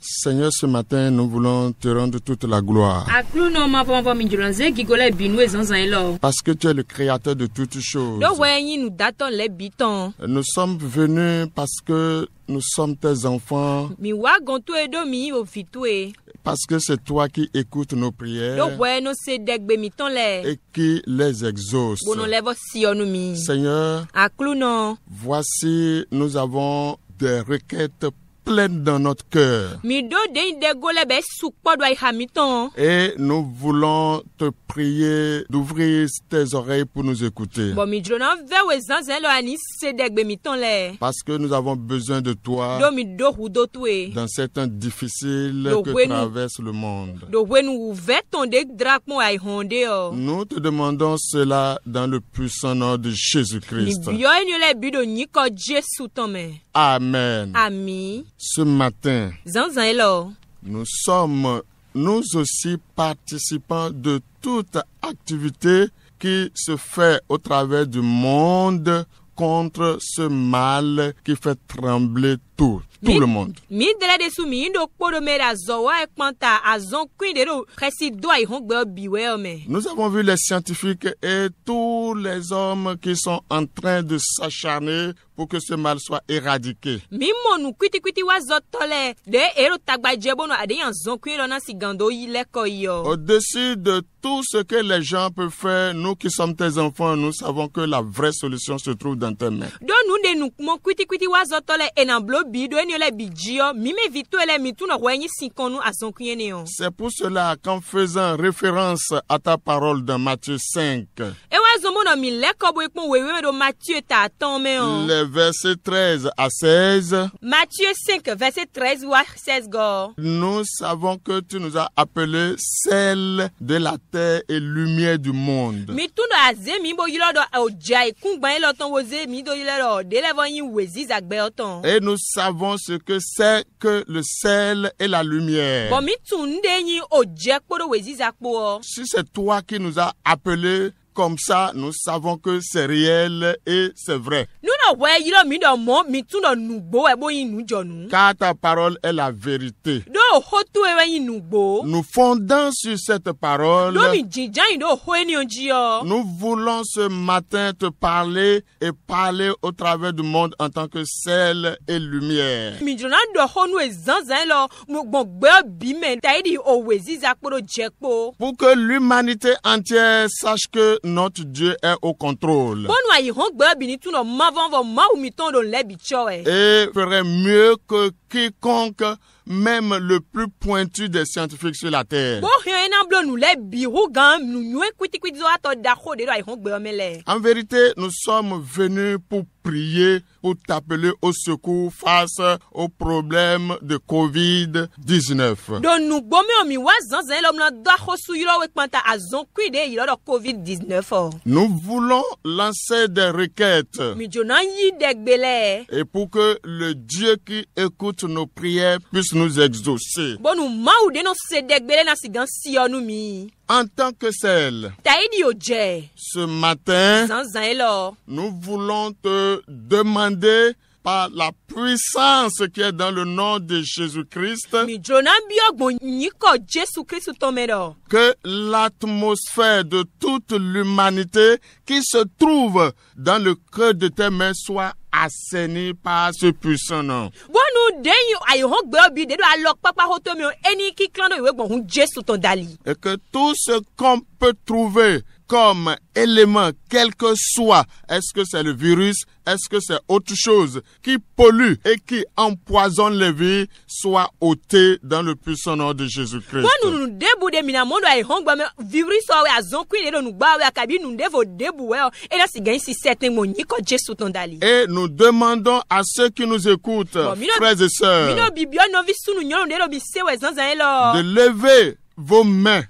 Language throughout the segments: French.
Seigneur, ce matin, nous voulons te rendre toute la gloire. Parce que tu es le créateur de toutes choses. Nous sommes venus parce que nous sommes tes enfants. Parce que c'est toi qui écoutes nos prières et qui les exauce. Seigneur, voici, nous avons des requêtes pleines dans notre cœur. Et nous voulons te prier d'ouvrir tes oreilles pour nous écouter. Parce que nous avons besoin de toi dans ces temps difficiles que traverse le monde. Nous te demandons cela dans le puissant nom de Jésus-Christ. Amen. Ce matin, nous sommes nous aussi participants de toute activité qui se fait au travers du monde contre ce mal qui fait trembler tout le monde. Nous avons vu les scientifiques et tous les hommes qui sont en train de s'acharner pour que ce mal soit éradiqué. Au-dessus de tout ce que les gens peuvent faire, nous qui sommes tes enfants, nous savons que la vraie solution se trouve dans tes mains. C'est pour cela qu'en faisant référence à ta parole dans Matthieu 5, les versets 13 à 16, Matthieu 5, verset 13 à 16, nous savons que tu nous as appelés sel de la terre et lumière du monde. Et nous savons ce que c'est que le sel et la lumière. Si c'est toi qui nous as appelés comme ça, nous savons que c'est réel et c'est vrai. Car ta parole est la vérité. Nous fondons sur cette parole. Nous voulons ce matin te parler et parler au travers du monde en tant que sel et lumière. Pour que l'humanité entière sache que notre Dieu est au contrôle. Et ferait mieux que quiconque, même le plus pointu des scientifiques sur la terre. En vérité, nous sommes venus pour prier, pour t'appeler au secours face au problème de COVID-19. Nous voulons lancer des requêtes. Et pour que le Dieu qui écoute nos prières puisse nous exaucer. En tant que celle, ce matin, nous voulons te demander par la puissance qui est dans le nom de Jésus-Christ, que l'atmosphère de toute l'humanité qui se trouve dans le cœur de tes mains soit assainie par ce puissant nom. Et que tout ce qu'on peut trouver comme élément, quel que soit, est-ce que c'est le virus, est-ce que c'est autre chose qui pollue et qui empoisonne les vies, soit ôté dans le puissant nom de Jésus-Christ. Et nous demandons à ceux qui nous écoutent, frères et sœurs, de lever vos mains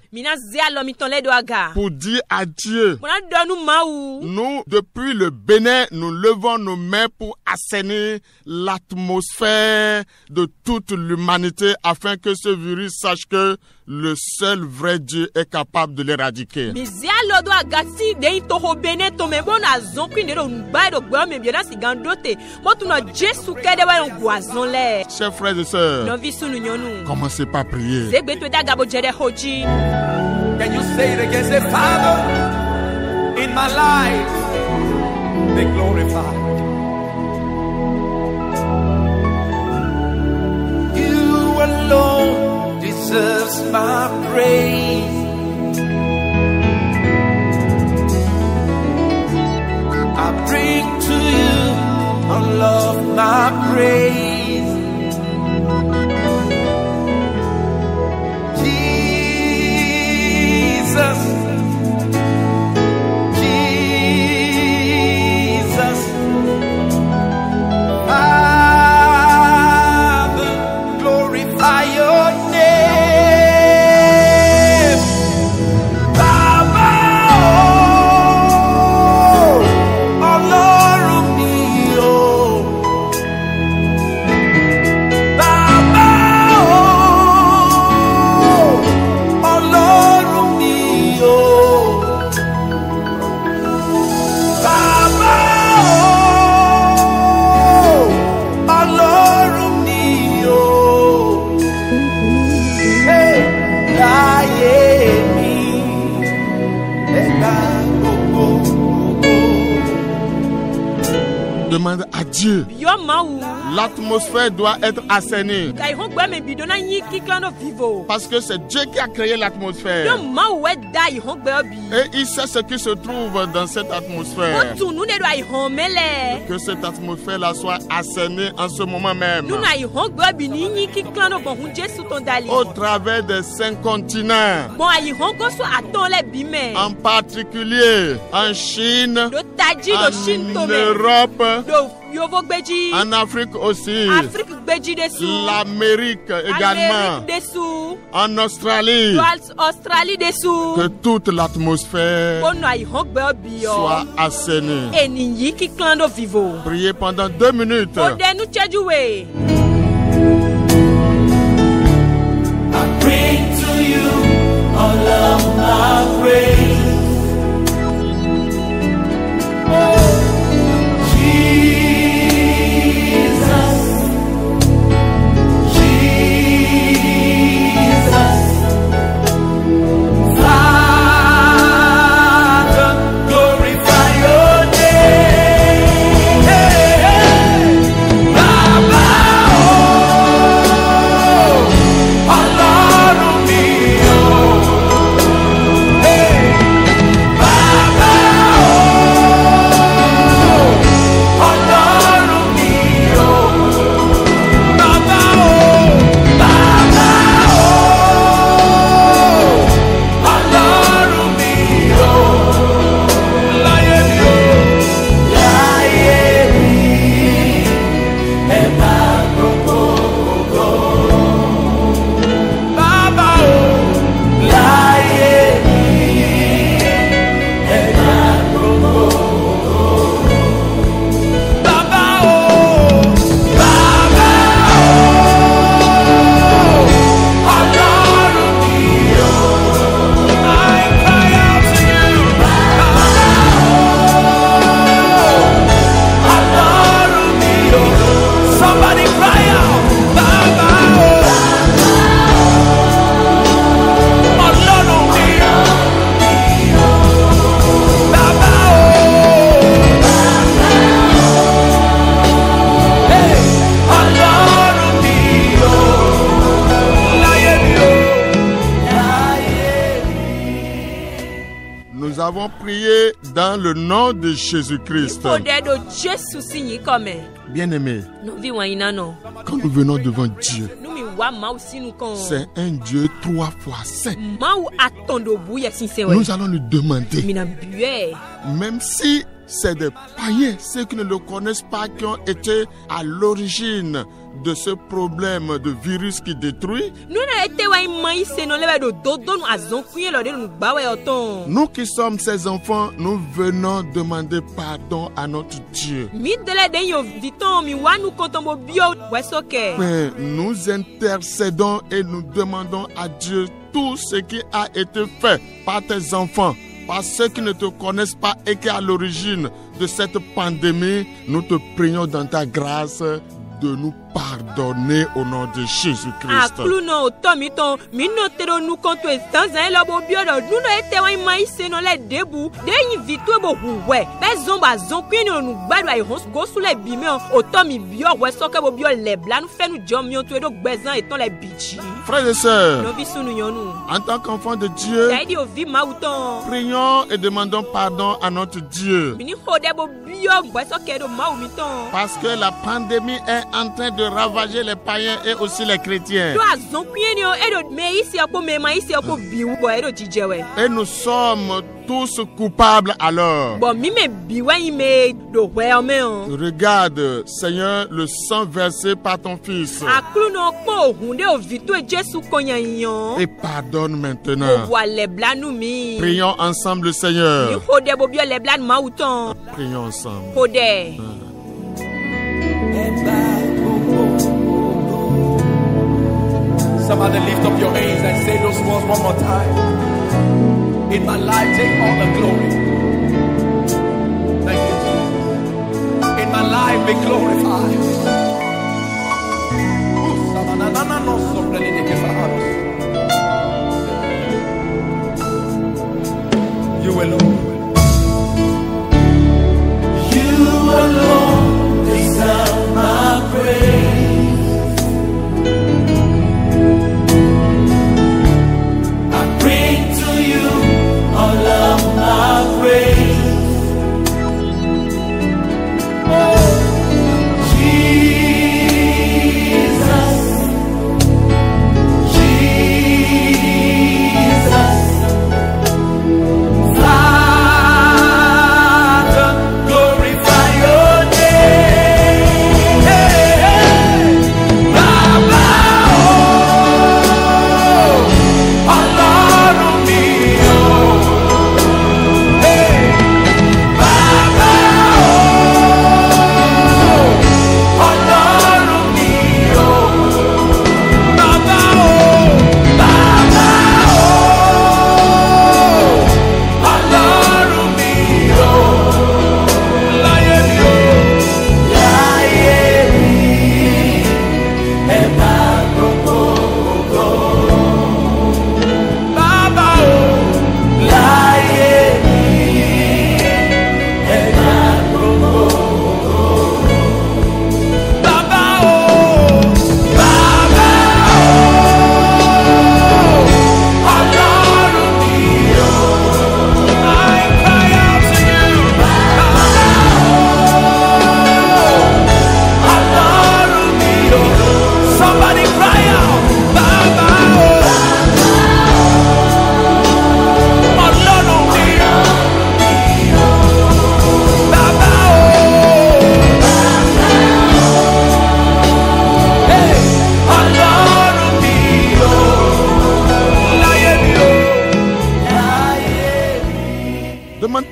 pour dire à Dieu. Nous, depuis le Bénin, nous levons nos mains pour assainir l'atmosphère de toute l'humanité afin que ce virus sache que le seul vrai Dieu est capable de l'éradiquer. Chers frères et sœurs, commencez par prier. Can you say it again? Say, Father, in my life, be glorified. You alone deserves my praise. I bring to you all of my praise. Jesus, Father, glorify your name. Baba, Ọlọ́run mi o. Baba, Ọlọ́run mi o. Demande à Dieu. L'atmosphère doit être assainie. Parce que c'est Dieu qui a créé l'atmosphère. Et il sait ce qui se trouve dans cette atmosphère. Que cette atmosphère-là soit assainie en ce moment même. Au travers des 5 continents. En particulier en Chine, en Europe, en Afrique aussi, l'Amérique également, en Australie, que toute l'atmosphère soit assainie. Priez pendant 2 minutes. I bring to you all of my praise. Nous avons prié dans le nom de Jésus-Christ. Bien-aimés, quand nous venons devant Dieu, c'est un Dieu 3 fois saint. Nous allons lui demander, même si c'est des païens, ceux qui ne le connaissent pas, qui ont été à l'origine de ce problème de virus qui détruit. Nous qui sommes ces enfants, nous venons demander pardon à notre Dieu. Mais nous intercédons et nous demandons à Dieu tout ce qui a été fait par tes enfants, par ceux qui ne te connaissent pas et qui à l'origine de cette pandémie. Nous te prions dans ta grâce de nous pardonner au nom de Jésus-Christ. Frères et sœurs, en tant qu'enfants de Dieu, prions et demandons pardon à notre Dieu. Parce que la pandémie est en train de ravager les païens et aussi les chrétiens. Et nous sommes tous coupables alors. Regarde, Seigneur, le sang versé par ton Fils. Et pardonne maintenant. Prions ensemble, Seigneur. Prions ensemble. Somebody lift up your hands and say those words one more time. In my life, take all the glory. Thank you, Jesus. In my life, be glorified. You alone. You alone deserve my praise.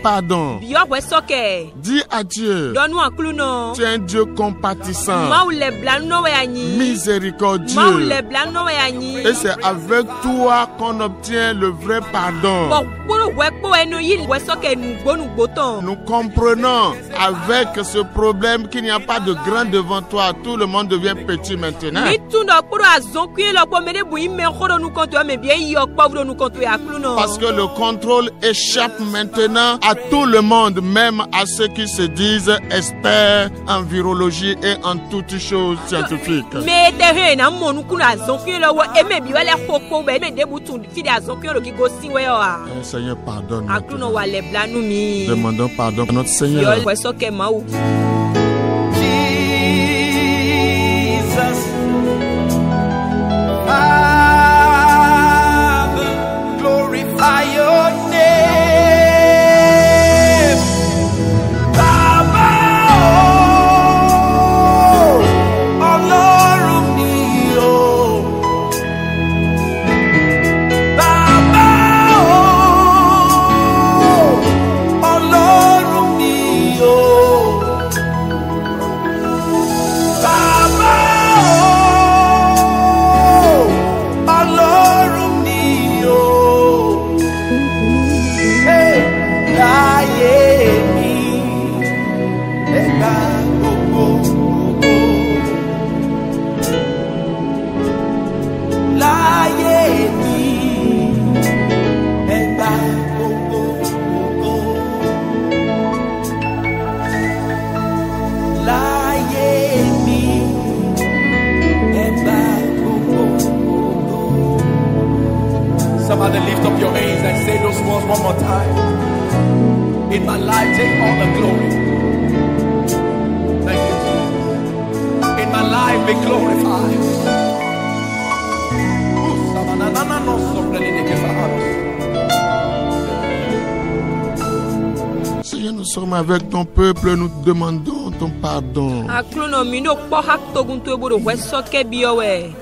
Pardon. Dis à Dieu. Tu es un Dieu compatissant, miséricordieux. Et c'est avec toi qu'on obtient le vrai pardon. Nous comprenons avec ce problème qu'il n'y a pas de grand devant toi. Tout le monde devient petit maintenant. Parce que le contrôle échappe maintenant à tout le monde, même à ceux qui se disent experts en virologie et en toutes choses scientifiques. Seigneur, pardonne. Demandons pardon à notre Seigneur. Jesus, Father, glorify your name. Somebody lift up your hands and say those words one more time. In my life, take all the glory. Thank you, Jesus. In my life, be glorified. Seigneur, nous sommes avec ton peuple, nous te demandons ton pardon.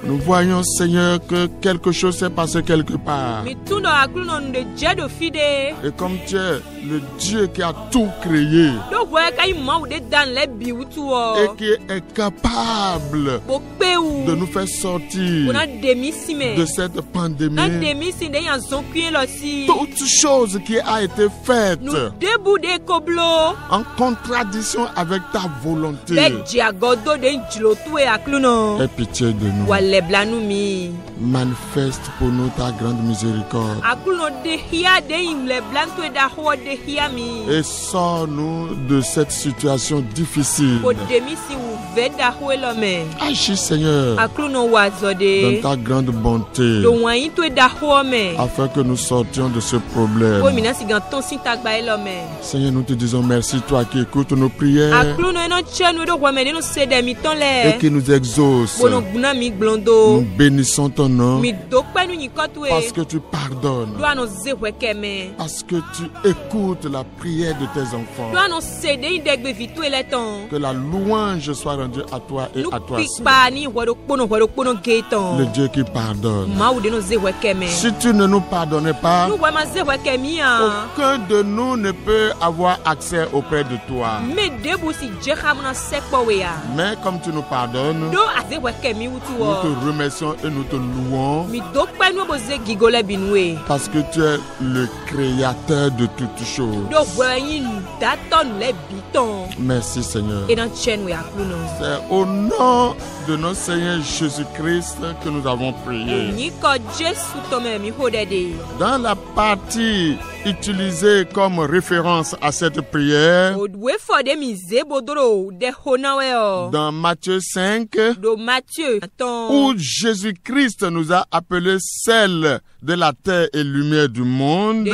Nous voyons, Seigneur, que quelque chose s'est passé quelque part. Et comme tu es le Dieu qui a tout créé et qui est capable de nous faire sortir de cette pandémie, toute chose qui a été faite en contradiction avec ta volonté, aie pitié de nous. Manifeste pour nous ta grande miséricorde et sors-nous de cette situation difficile. Agis, Seigneur, dans ta grande bonté afin que nous sortions de ce problème. Seigneur, nous te disons merci, toi qui écoutes nos prières et qui nous exauce. Nous bénissons ton nom parce que tu pardonnes, parce que tu écoutes la prière de tes enfants. Que la louange soit rendue à toi et à toi seul, le Dieu qui pardonne. Si tu ne nous pardonnais pas, aucun de nous ne peut avoir accès auprès de toi. Mais comme tu nous pardonnes, nous te remercions et nous te louons parce que tu es le créateur de toutes choses. Merci, Seigneur. C'est au nom de notre Seigneur Jésus-Christ que nous avons prié. Dans la partie utilisée comme référence à cette prière, dans Matthieu 5, où Jésus-Christ nous a appelés sel de la terre et lumière du monde,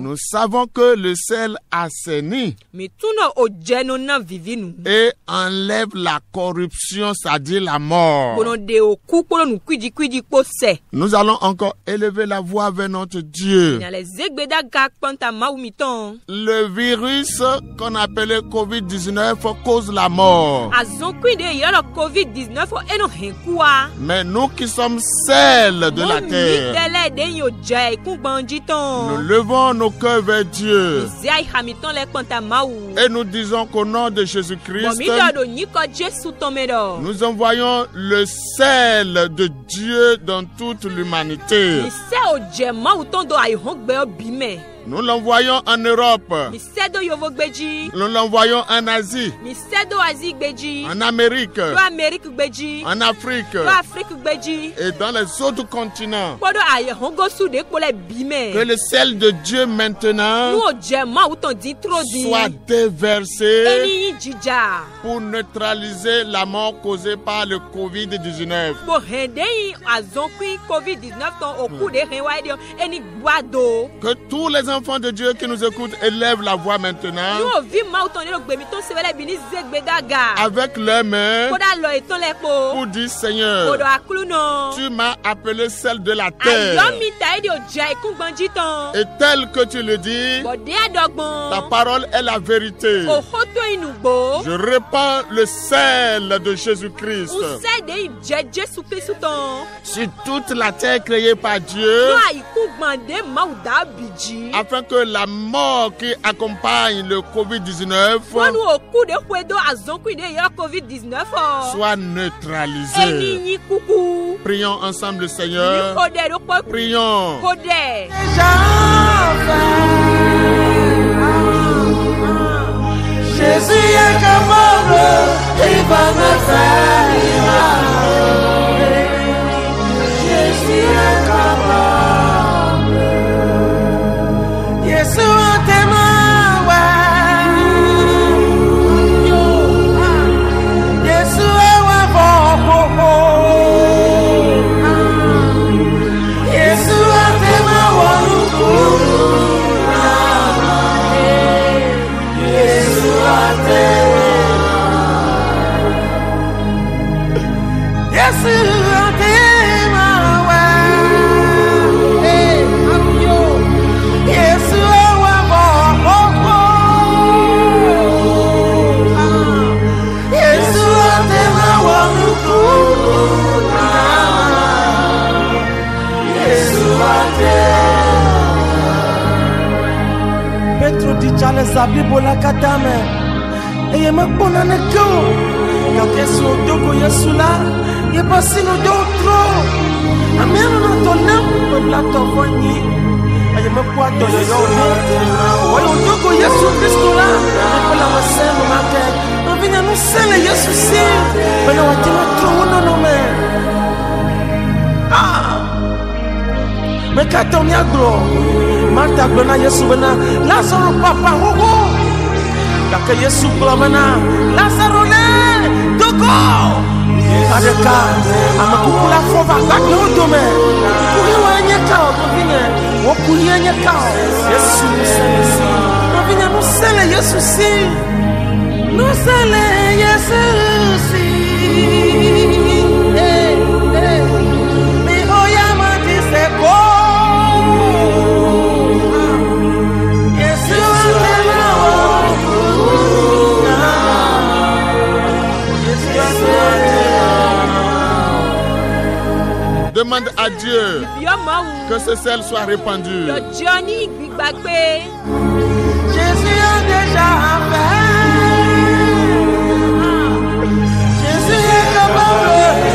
nous savons que le sel assainit et enlève la corruption, c'est-à-dire la mort. Nous allons encore élever la voix vers notre Dieu. Le virus qu'on appelait Covid-19 cause la mort. Mais nous qui sommes sel de la terre, nous levons nos cœurs vers Dieu et nous disons qu'au nom de Jésus-Christ, nous envoyons le sel de Dieu dans toute l'humanité. Nous l'envoyons en Europe. Nous l'envoyons en Asie. En Amérique. En Afrique. Et dans les autres continents. Que le sel de Dieu maintenant soit déversé pour neutraliser la mort causée par le Covid-19. Que tous les enfants de Dieu qui nous écoutent élèvent la voix maintenant avec leurs mains pour dire: Seigneur, tu m'as appelé celle de la terre, et tel que tu le dis, ta parole est la vérité. Je répands le sel de Jésus-Christ sur toute la terre créée par Dieu, afin que la mort qui accompagne le Covid-19 soit neutralisée. Prions ensemble le Seigneur. Prions. Jésus est capable, il va me faire. Jésus est capable. Jésus est mauvais. Jésus est bon. Charles Zabibola Katame. Et me bonane ko. Quand Yesu doko Yesu la, ye pasi no d'autro. Ameno no tonem no blato voni. Aye me kwa to yo yo. Oyo doko Yesu Kristo la, ko la wasema mate. No vinya no sele Yesu si. Bana watima tro no no me. Me katom ya gro. Marta glona Yesu bana. Lazaro papa hogo. Kaka Yesu glomana. Lazaro le. Doko. Adeka. Amakukula fova. Gaki odome. Kuri wanye kao. Tovine. Wokuli wanye kao. Yesu musele si. Tovine musele Yesu si. Musele Yesu si. Mi oyama diseko. Demande à Dieu que ce sel soit répandu. Jésus a déjà fait. Jésus est capable,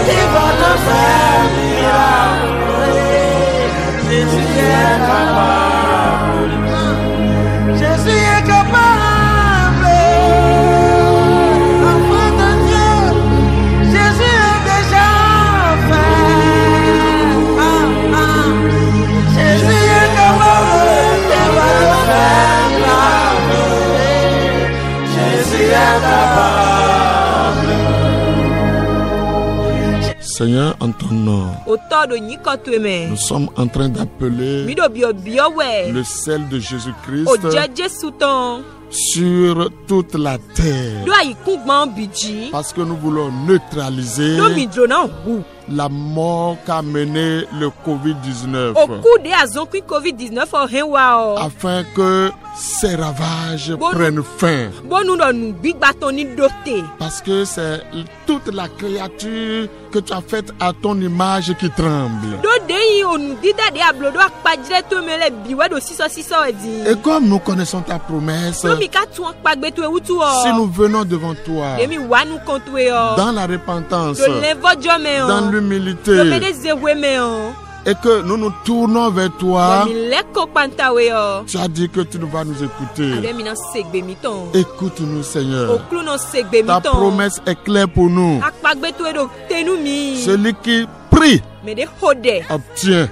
il va te faire miracle. Jésus est capable. Jésus est capable. Enfant de Dieu, Jésus a déjà fait. Jésus est capable, il va te faire miracle. Jésus est capable. Seigneur, en ton nom, nous sommes en train d'appeler le sel de Jésus-Christ sur toute la terre, parce que nous voulons neutraliser la mort qu'a mené le Covid-19, afin que ces ravages prennent fin, parce que c'est toute la créature que tu as faite à ton image qui tremble. Et comme nous connaissons ta promesse, si nous venons devant toi dans la repentance, dans l'humilité, et que nous nous tournons vers toi, tu as dit que tu vas nous écouter. Écoute-nous, Seigneur. Ta promesse est claire pour nous. Celui qui prie obtient.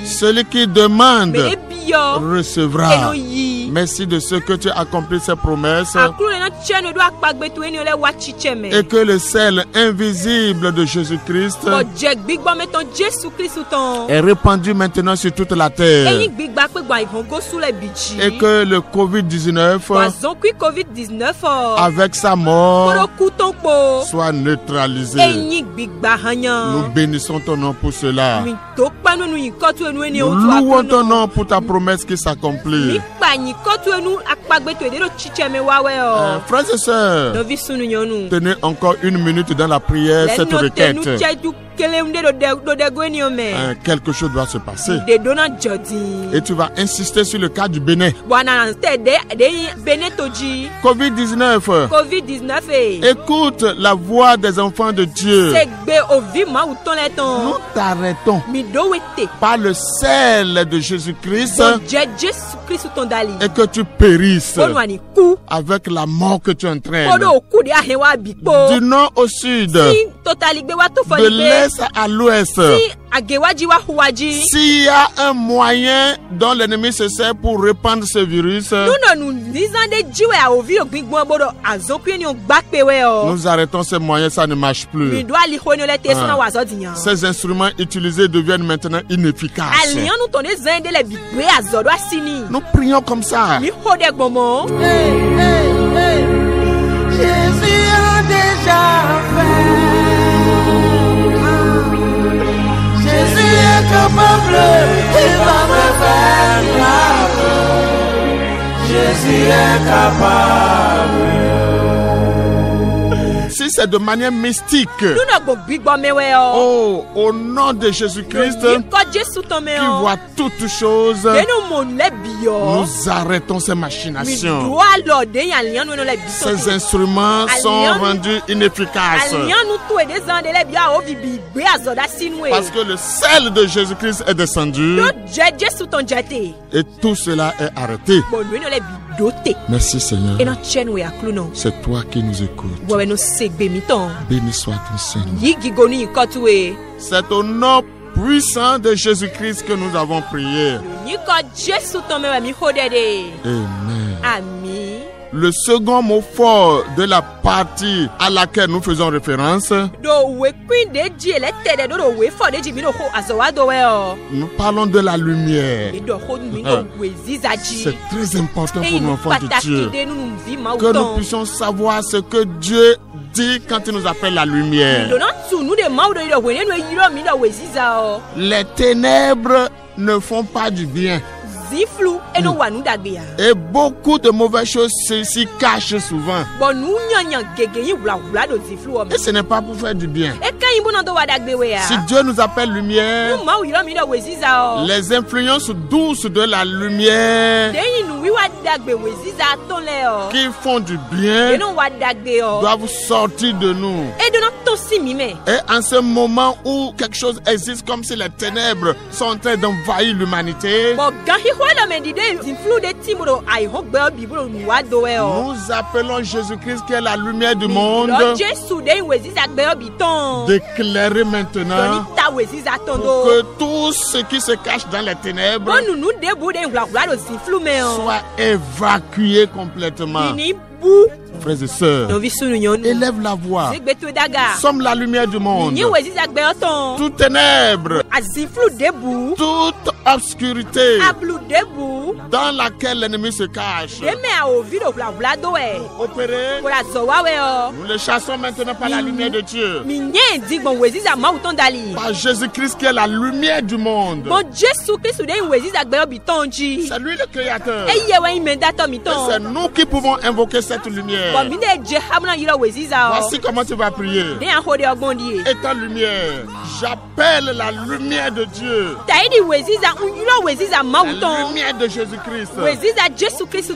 Celui qui demande recevra. Merci de ce que tu as accompli ces promesses, et que le sel invisible de Jésus-Christ est répandu maintenant sur toute la terre, et que le Covid-19 avec sa mort soit neutralisé. Nous bénissons ton nom pour cela. Nous louons ton nom pour ta promesse qui s'accomplit. Frères et sœurs, tenez encore une minute dans la prière cette requête. Quelque chose doit se passer. Et tu vas insister sur le cas du Bénin. Covid-19. Écoute la voix des enfants de Dieu. Nous t'arrêtons par le sel de Jésus-Christ, et que tu périsses avec la mort que tu entraînes. Du nord au sud, de l'est à l'ouest. S'il y a un moyen dont l'ennemi se sert pour répandre ce virus, nous arrêtons ces moyens, ça ne marche plus. Ces instruments utilisés deviennent maintenant inefficaces. Nous prions comme ça. Jésus a déjà fait. Jésus est capable, il va me faire miracle. Jésus est capable. Si c'est de manière mystique. Oh, au nom de Jésus-Christ, qui voit toutes choses, nous arrêtons ces machinations. Ces instruments sont rendus inefficaces. Parce que le sel de Jésus-Christ est descendu et tout cela est arrêté. Merci Seigneur. C'est toi qui nous écoutes. Béni soit ton Seigneur. C'est au nom puissant de Jésus-Christ que nous avons prié. Amen. Le second mot fort de la partie à laquelle nous faisons référence, nous parlons de la lumière. C'est très important pour nos enfants de Dieu que nous puissions savoir ce que Dieu dit quand il nous appelle la lumière. Les ténèbres ne font pas du bien. Et beaucoup de mauvaises choses s'y cachent souvent. Et ce n'est pas pour faire du bien. Si Dieu nous appelle lumière, les influences douces de la lumière qui font du bien doivent sortir de nous. Et en ce moment où quelque chose existe comme si les ténèbres sont en train d'envahir l'humanité, nous appelons Jésus-Christ qui est la lumière du monde d'éclairer maintenant pour que tout ce qui se cache dans les ténèbres soit évacué complètement. Frères et sœurs, élève la voix. Nous sommes la lumière du monde. Toute ténèbre, toute obscurité dans laquelle l'ennemi se cache, opérer, nous le chassons maintenant par la lumière de Dieu. Par Jésus-Christ qui est la lumière du monde. C'est lui le créateur. Et c'est nous qui pouvons invoquer cette lumière. Voici comment tu vas prier. Étant lumière, j'appelle la lumière de Dieu, la lumière de Jésus-Christ,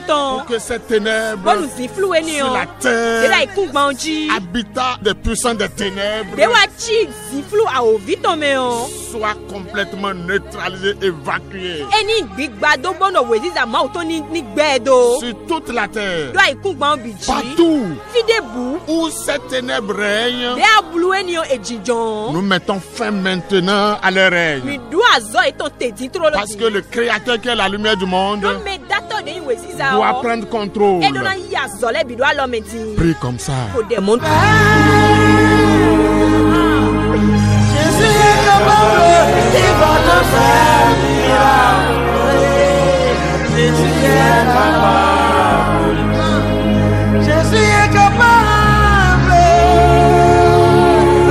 pour que cette ténèbre sur la terre, habitant des puissants des ténèbres, soit complètement neutralisé, évacué sur toute la terre. Partout où cette ténèbre règne, nous mettons fin maintenant à leur règne. Parce que le Créateur qui est la lumière du monde doit prendre contrôle. Prie comme ça. Jésus est capable, il va te faire miracle. Jésus est capable. Jésus est capable.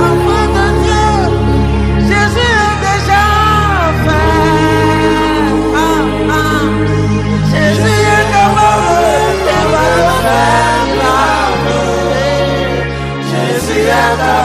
Enfant de Dieu, Jésus est déjà fait. Jésus est capable, il va te faire miracle. Jésus est capable.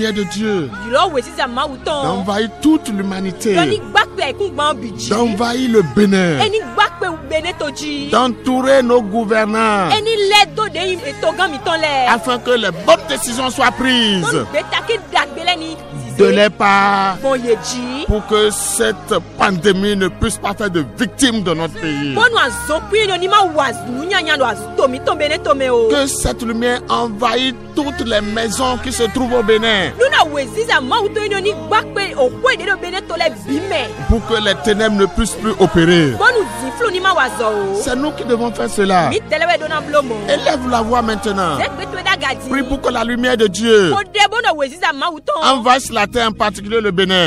lumière de Dieu d'envahir toute l'humanité, d'envahir le Bénin, d'entourer nos gouvernants, afin que les bonnes décisions soient prises de leur part, pour que cette pandémie ne puisse pas faire de victimes de notre pays. Que cette lumière envahisse toutes les maisons qui se trouvent au Bénin, pour que les ténèbres ne puissent plus opérer. C'est nous qui devons faire cela. Élève la voix maintenant. Prie pour que la lumière de Dieu envahisse la terre, en particulier le Bénin.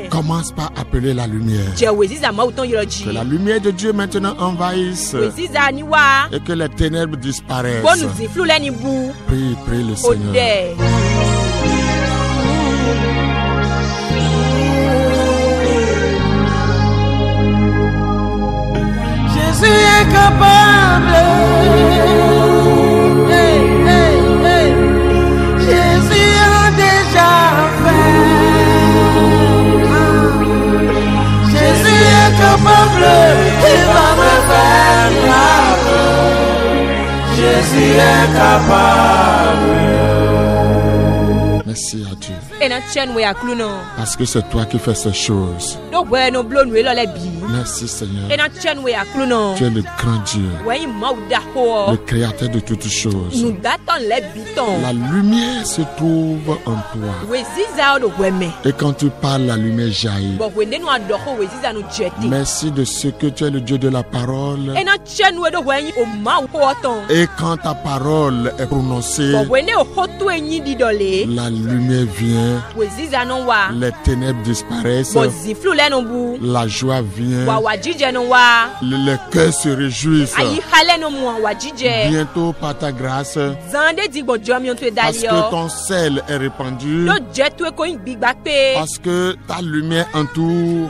Commence par appeler la lumière. Que la lumière de Dieu maintenant envahisse et que les ténèbres disparaissent. Prie, prie le Seigneur. Jésus est capable. Hey, hey, hey. Jésus a déjà fait. Jésus est capable. Il va me faire grave. Jésus est capable. Merci à Dieu. Parce que c'est toi qui fais ces choses. Merci Seigneur. Tu es le grand Dieu, le créateur de toutes choses. La lumière se trouve en toi. Et quand tu parles, la lumière jaillit. Merci de ce que tu es le Dieu de la parole. Et quand ta parole est prononcée, la lumière vient, les ténèbres disparaissent, la joie vient, les cœurs se réjouissent. Bientôt par ta grâce, parce que ton sel est répandu, parce que ta lumière entoure,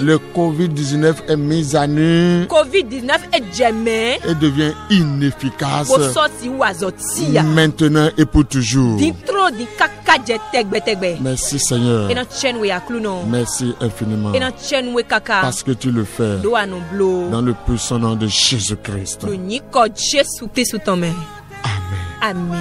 le Covid-19 est mis à nu et devient inefficace maintenant et pour toujours. Merci Seigneur. Merci infiniment. Parce que tu le fais dans le puissant nom de Jésus-Christ. Amen. Amen.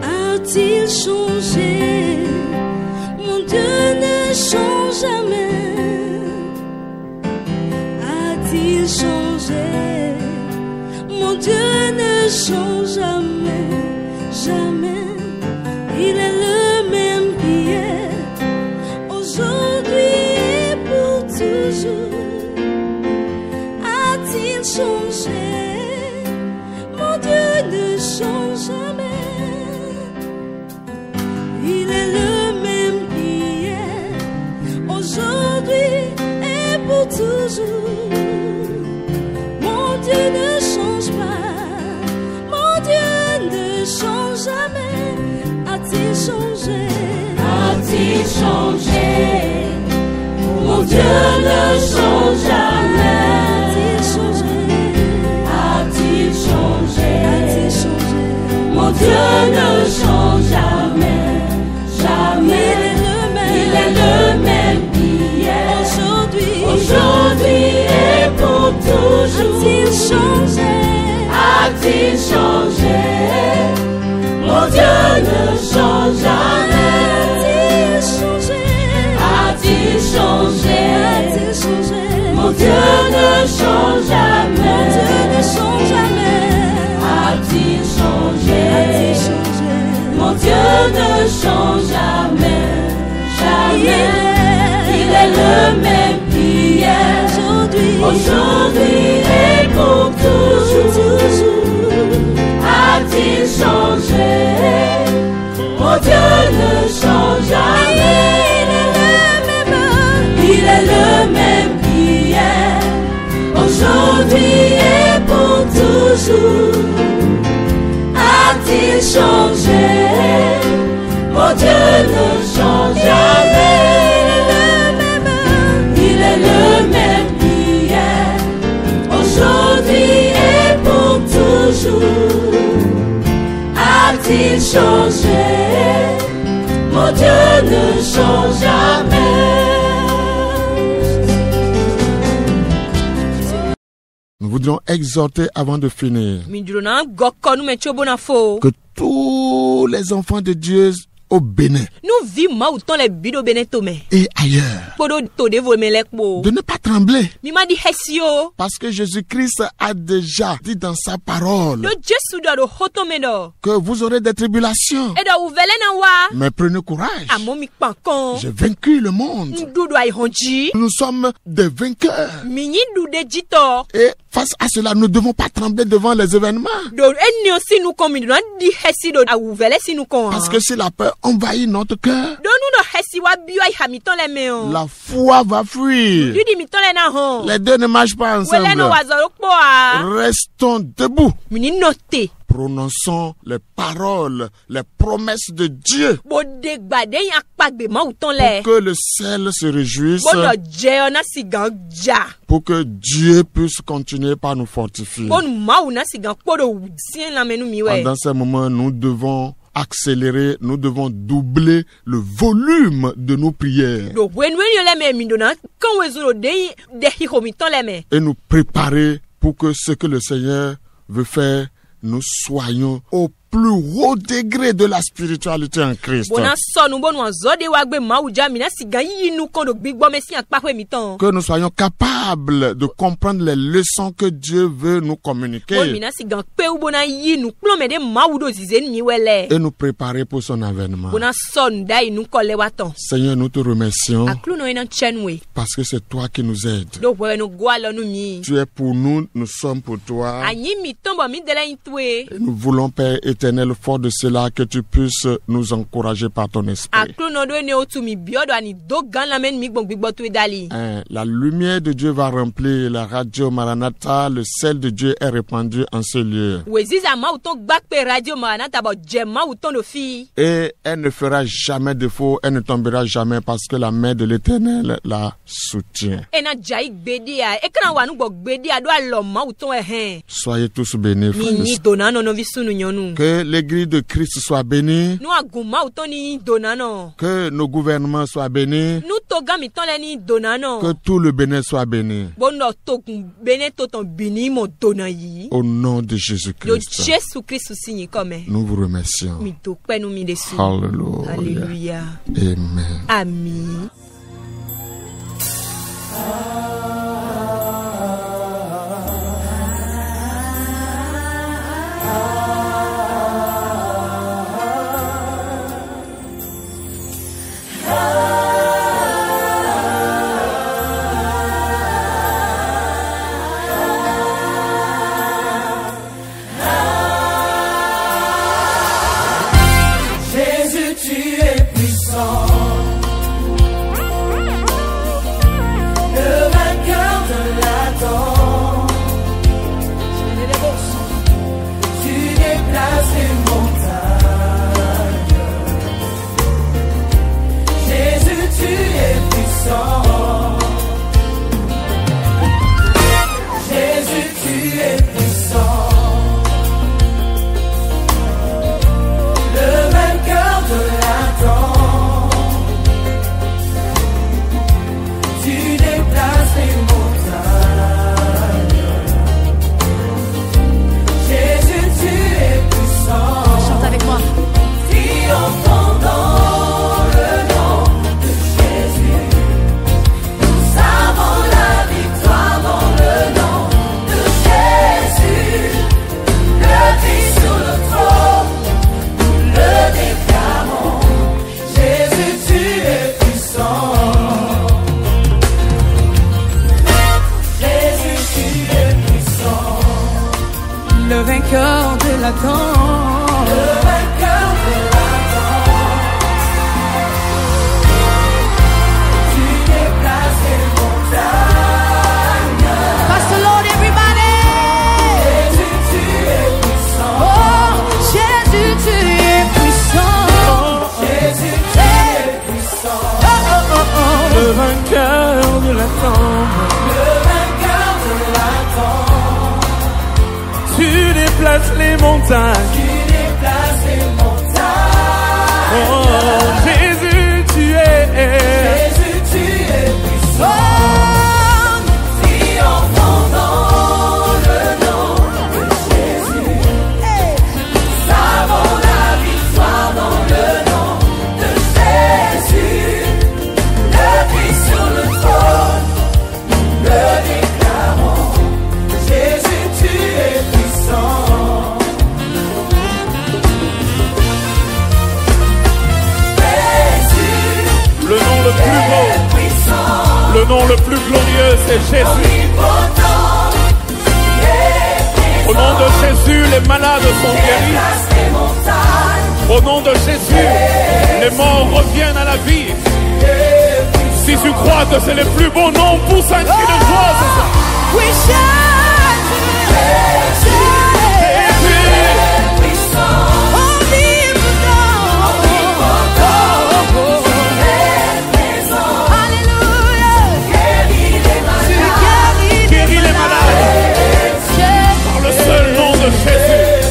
A-t-il changé? Mon Dieu ne change jamais. A-t-il changé? Mon Dieu ne change jamais, jamais. Il est le même hier, aujourd'hui et pour toujours. A-t-il changé? Mon Dieu ne change jamais. Il est le même hier, aujourd'hui et pour toujours. Mon Dieu ne change pas, mon Dieu ne change jamais. A-t-il changé? A-t-il changé? Mon Dieu ne change jamais. A-t-il changé? A-t-il changé? A-t-il changé? Mon Dieu ne change jamais. Jamais. Il est le même hier, aujourd'hui et pour toujours. A-t-il changé? A-t-il changé? Mon Dieu ne change jamais. A-t-il changé? A-t-il changé? Mon Dieu ne change jamais. A-t-il changé? A-t-il changé? Mon Dieu ne change jamais, jamais. Il est le même hier, aujourd'hui et pour toujours. A-t-il changé? Mon Dieu ne change jamais. Il est le même hier, aujourd'hui et pour toujours. A-t-il changé. Mon Dieu ne change jamais. Il est le même hier, aujourd'hui et pour toujours. A-t-il changé? Mon Dieu ne change jamais. Nous voudrions exhorter avant de finir que tous les enfants de Dieu au Bénin et ailleurs de ne pas trembler, parce que Jésus-Christ a déjà dit dans sa parole que vous aurez des tribulations, mais prenez courage, j'ai vaincu le monde. Nous sommes des vainqueurs et face à cela, nous ne devons pas trembler devant les événements, parce que si la peur envahit notre cœur, la foi va fuir. Les deux ne marchent pas ensemble. Restons debout. Prononçons les paroles, les promesses de Dieu, pour que le ciel se réjouisse, pour que Dieu puisse continuer par nous fortifier. Pendant ces moments, nous devons accélérer, nous devons doubler le volume de nos prières et nous préparer pour que ce que le Seigneur veut faire, nous soyons au plus haut degré de la spiritualité en Christ. Que nous soyons capables de comprendre les leçons que Dieu veut nous communiquer et nous préparer pour son avènement. Seigneur, nous te remercions parce que c'est toi qui nous aides. Tu es pour nous, nous sommes pour toi. Et nous voulons, Père éternel, fort de cela, que tu puisses nous encourager par ton esprit. La lumière de Dieu va remplir la radio Maranatha, le sel de Dieu est répandu en ce lieu. Et elle ne fera jamais défaut, elle ne tombera jamais parce que la main de l'Éternel la soutient. Soyez tous bénis, que l'église de Christ soit bénie, que nos gouvernements soient bénis, que tout le Bénin soit béni. Au nom de Jésus-Christ, nous vous remercions. Alléluia. Amen. Amen. déplaces les montagnes. Tu déplaces les montagnes. Oh, Jésus, tu es. Jésus, tu es puissant. Triomphons dans le nom de Jésus. Savons la victoire dans le nom de Jésus. Depuis sur le trône, le déclarons. Jésus, tu es puissant. Le nom le plus beau, le nom le plus glorieux, c'est Jésus. Au nom de Jésus, les malades sont guéris. Au nom de Jésus, les morts reviennent à la vie. Si tu crois que c'est le plus beau nom, pousse un cri de joie, c'est ça. Guéris les malades par le seul nom de Jésus.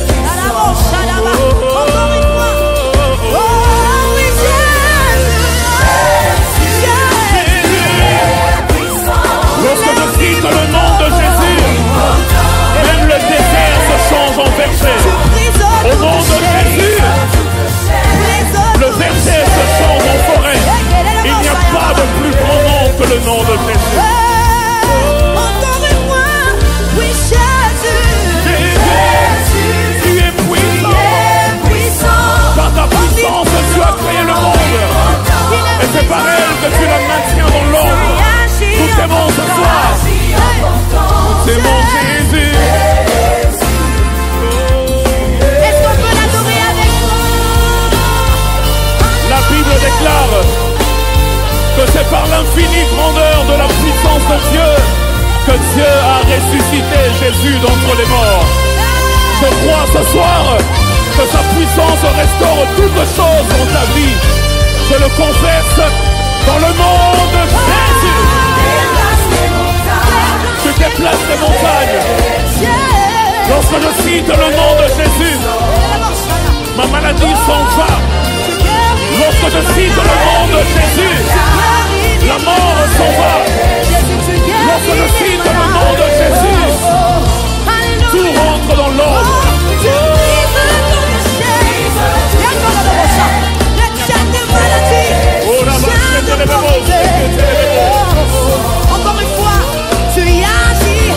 Lorsque je cite le nom de Jésus, même le désert se change en verger. Au nom de Jésus, le verger se change en forêt. Il n'y a pas de plus grand nom que le nom de Jésus. Tu es puissant. Par ta puissance, tu as créé le monde. Et c'est par elle que tu la maintiens dans l'ombre. Nous t'aimons ce soir. Nous t'aimons Jésus. Est-ce qu'on peut l'adorer avec nous? La Bible déclare que c'est par l'infinie grandeur de la puissance de Dieu que Dieu a ressuscité Jésus d'entre les morts. Je crois ce soir que sa puissance restaure toutes choses dans ta vie. Je le confesse dans le nom de Jésus. Tu déplaces les montagnes. Lorsque je cite le nom de Jésus, ma maladie s'en va. Lorsque je cite le nom de Jésus, la mort s'en va. Lorsque je cite le nom de Jésus, tout rentre dans l'ordre. Encore une fois, tu y agis,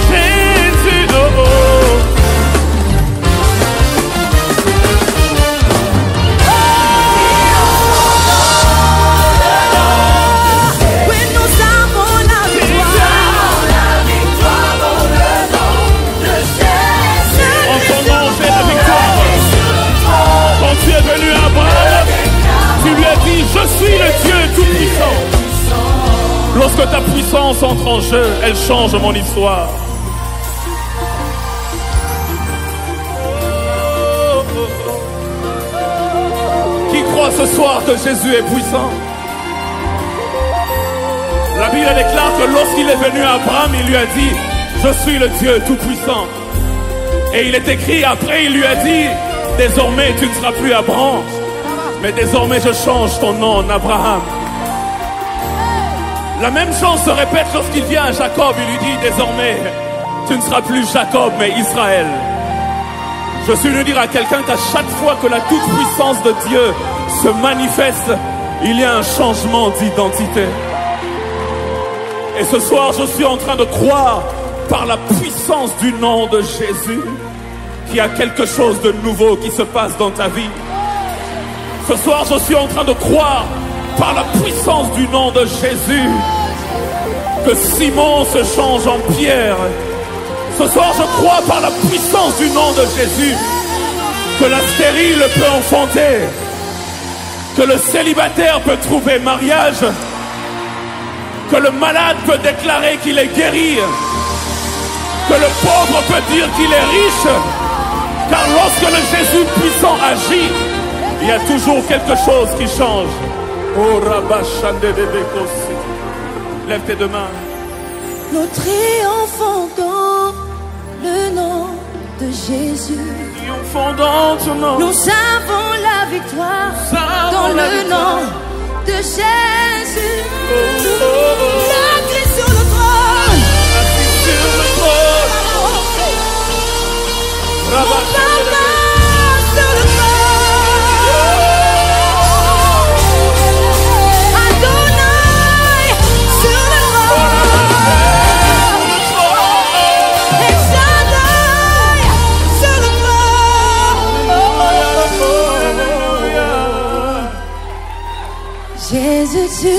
Jésus, oh oh. Oui, nous avons la victoire dans le nom de Jésus. En ton nom, c'est la victoire. Quand tu es venu à Abraham, tu lui as dit, je suis le Dieu tout-puissant. Lorsque ta puissance entre en jeu, elle change mon histoire. Qui croit ce soir que Jésus est puissant? La Bible déclare que lorsqu'il est venu à Abraham, il lui a dit, je suis le Dieu tout-puissant. Et il est écrit, après il lui a dit, désormais tu ne seras plus Abraham, mais désormais je change ton nom en Abraham. La même chose se répète lorsqu'il vient à Jacob, il lui dit, désormais tu ne seras plus Jacob, mais Israël. Je suis venu dire à quelqu'un qu'à chaque fois que la toute-puissance de Dieu se manifeste, il y a un changement d'identité. Et ce soir, je suis en train de croire par la puissance du nom de Jésus qu'il y a quelque chose de nouveau qui se passe dans ta vie. Ce soir, je suis en train de croire par la puissance du nom de Jésus que Simon se change en Pierre. Ce soir, je crois par la puissance du nom de Jésus que la stérile peut enfanter, que le célibataire peut trouver mariage, que le malade peut déclarer qu'il est guéri, que le pauvre peut dire qu'il est riche, car lorsque le Jésus puissant agit, il y a toujours quelque chose qui change. Oh, Rabba Shande de Bekosi. Lève tes deux mains. Nous triomphons dans le nom de Jésus. Triomphons dans ton nom. Nous avons la victoire dans le nom de Jésus. La Christ sur le trône. La Christ sur le trône. Mon papa sur le trône. Adonai sur le trône. El Shaddai sur le trône. Jésus, tu